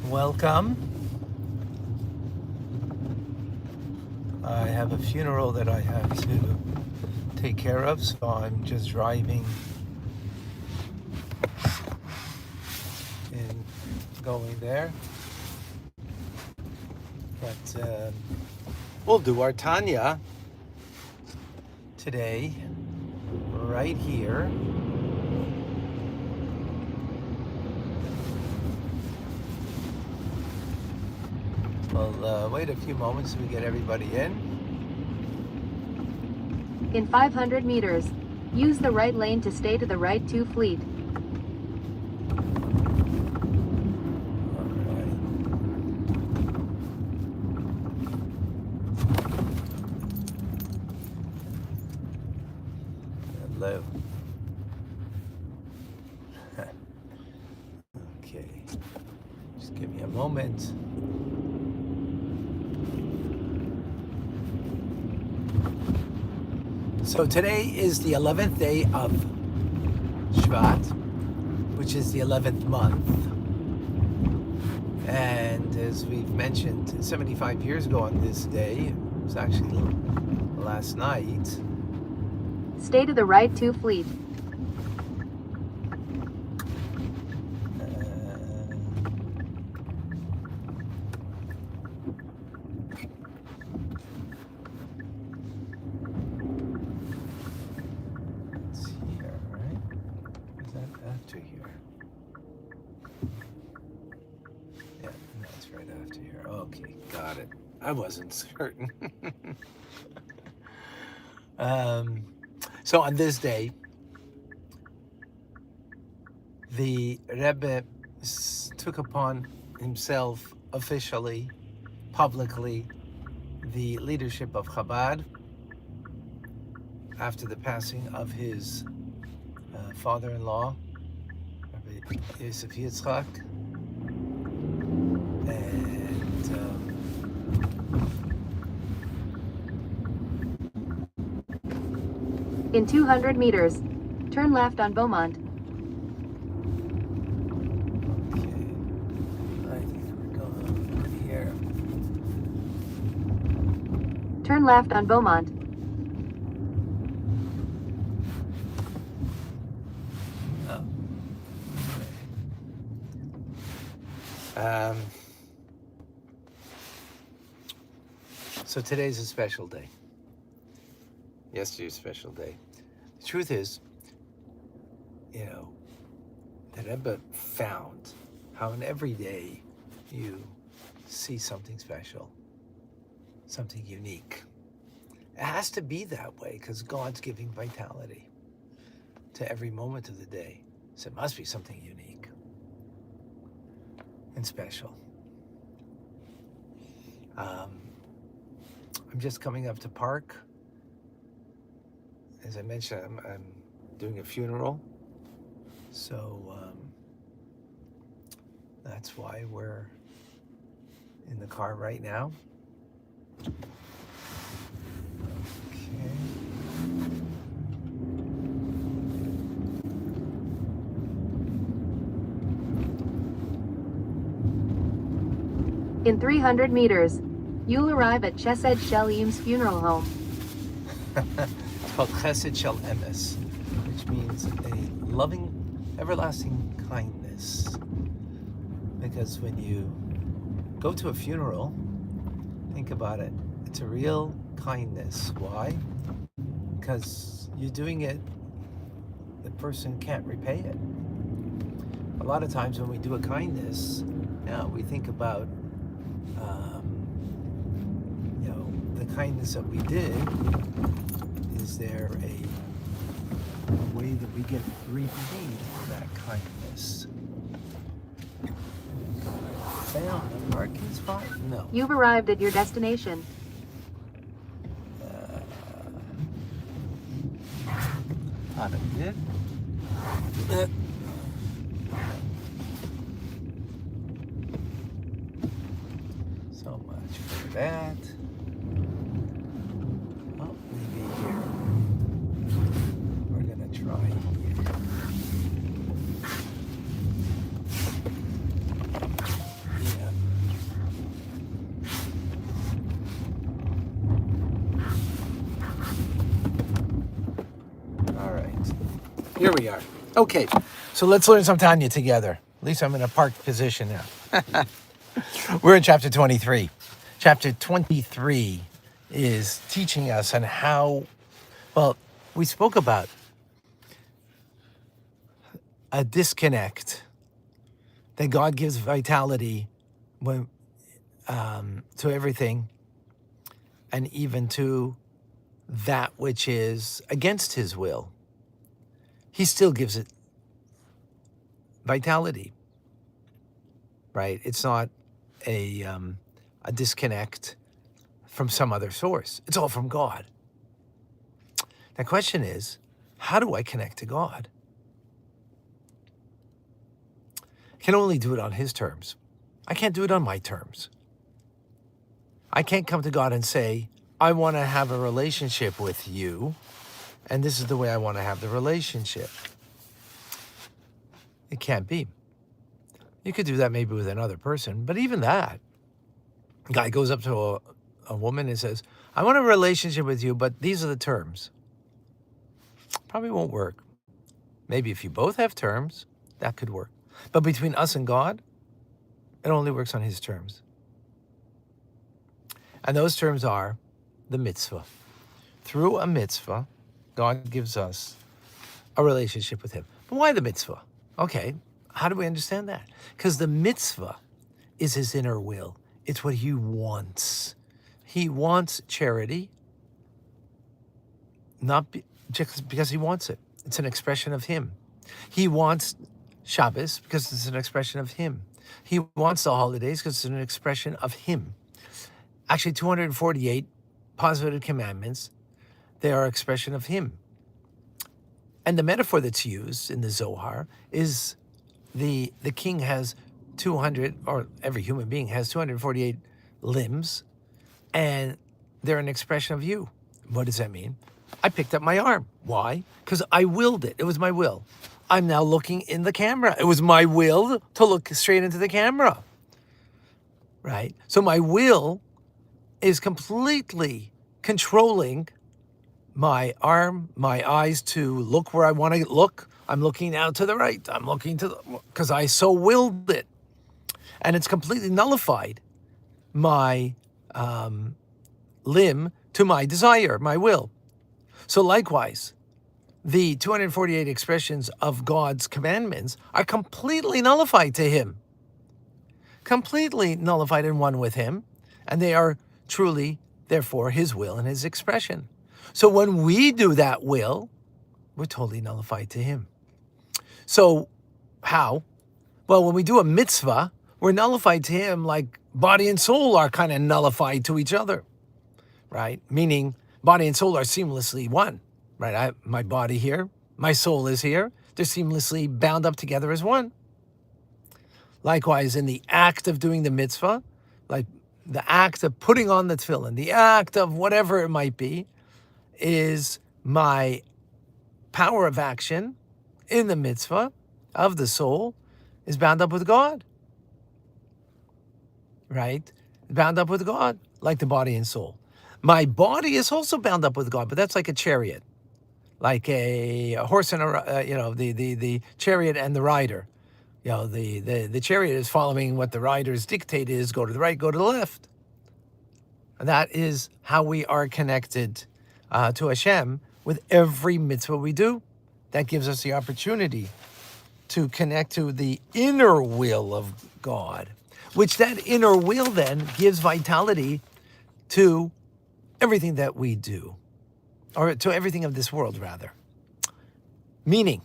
Welcome. I have a funeral that I have to take care of, so I'm just driving and going there. But we'll do our Tanya today, right here. We'll wait a few moments so we get everybody in. In 500 meters, use the right lane to stay to the right to Fleet. Hello. Okay. Just give me a moment. So today is the 11th day of Chabad, which is the 11th month. And as we've mentioned, 75 years ago on this day, it was actually last night. Stay to the right to Fleet. I wasn't certain. So on this day, the Rebbe took upon himself officially, publicly, the leadership of Chabad after the passing of his father-in-law, Rabbi Yosef Yitzchak, and In 200 meters, turn left on Beaumont. Okay, I think we're going here. Turn left on Beaumont. Oh. So today's a special day. Yesterday's a special day. The truth is, the Rebbe found how in every day you see something special, something unique. It has to be that way because God's giving vitality to every moment of the day. So it must be something unique and special. I'm just coming up to park. As I mentioned, I'm doing a funeral, so that's why we're in the car right now. Okay. In 300 meters, you'll arrive at Chesed Shelim's funeral home. It's called Chesed Shel Emes, which means a loving, everlasting kindness. Because when you go to a funeral, think about it, it's a real kindness. Why? Because you're doing it, the person can't repay it. A lot of times when we do a kindness, we think about the kindness that we did. Is there a way that we get repaid for that kindness? Found a parking spot? No. You've arrived at your destination. Thought I did. So much for that. Oh, maybe here. We're gonna try here. Yeah. Here we are. Okay, so let's learn some Tanya together. At least I'm in a parked position now. We're in chapter 23. Chapter 23 is teaching us on how, well, we spoke about a disconnect, that God gives vitality when, to everything, and even to that which is against his will. He still gives it vitality, right? It's not a disconnect from some other source. It's all from God. The question is, how do I connect to God? I can only do it on his terms. I can't do it on my terms. I can't come to God and say, I want to have a relationship with you, and this is the way I want to have the relationship. It can't be. You could do that maybe with another person, but even that, a guy goes up to a woman and says, I want a relationship with you, but these are the terms. Probably won't work. Maybe if you both have terms, that could work. But between us and God, it only works on his terms. And those terms are the mitzvah. Through a mitzvah, God gives us a relationship with him. But why the mitzvah? Okay, how do we understand that? Because the mitzvah is his inner will. It's what he wants. He wants charity, not just because he wants it. It's an expression of him. He wants Shabbos because it's an expression of him. He wants the holidays because it's an expression of him. Actually, 248 positive commandments, they are an expression of him. And the metaphor that's used in the Zohar is the king has 200, or every human being has 248 limbs, and they're an expression of you. What does that mean? I picked up my arm. Why? Because I willed it. It was my will. I'm now looking in the camera. It was my will to look straight into the camera, right? So my will is completely controlling my arm, my eyes to look where I want to look. I'm looking now to the right. I'm looking to because I so willed it. And it's completely nullified my limb to my desire, my will. So likewise, the 248 expressions of God's commandments are completely nullified to him. Completely nullified and one with him. And they are truly, therefore, his will and his expression. So when we do that will, we're totally nullified to him. So how? Well, when we do a mitzvah, we're nullified to him like body and soul are kind of nullified to each other, right? Meaning body and soul are seamlessly one, right? My body here, my soul is here. They're seamlessly bound up together as one. Likewise, in the act of doing the mitzvah, like the act of putting on the tefillin, the act of whatever it might be, is my power of action in the mitzvah of the soul is bound up with God, right? Bound up with God, like the body and soul. My body is also bound up with God, but that's like a chariot, like a horse and the chariot and the rider. You know, the chariot is following what the rider's dictate is, go to the right, go to the left. And that is how we are connected to Hashem with every mitzvah we do. That gives us the opportunity to connect to the inner will of God, which that inner will then gives vitality to everything that we do, or to everything of this world, rather. Meaning,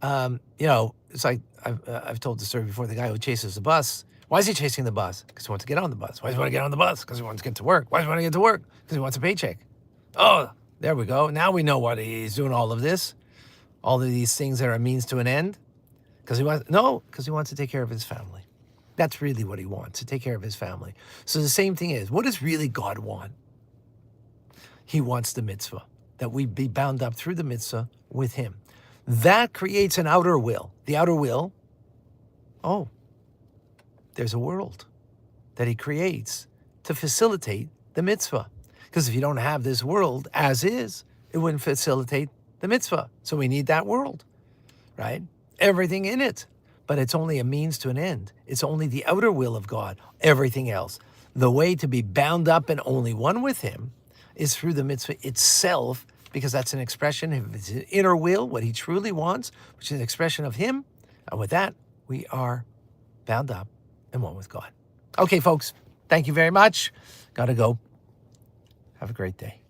it's like I've told the story before, the guy who chases the bus. Why is he chasing the bus? Because he wants to get on the bus. Why does he want to get on the bus? Because he wants to get to work. Why does he want to get to work? Because he wants a paycheck. Oh, there we go. Now we know what he's doing all of this. All of these things that are a means to an end. Because he wants to take care of his family. That's really what he wants, to take care of his family. So the same thing is, what does really God want? He wants the mitzvah, that we be bound up through the mitzvah with him. That creates an outer will. The outer will, there's a world that he creates to facilitate the mitzvah. Because if you don't have this world as is, it wouldn't facilitate the mitzvah. So we need that world. right? Everything in it. But it's only a means to an end. It's only the outer will of God, everything else. The way to be bound up and only one with him is through the mitzvah itself, because that's an expression of his inner will, what he truly wants, which is an expression of him. And with that, we are bound up and one with God. Okay, folks, thank you very much. Gotta go. Have a great day.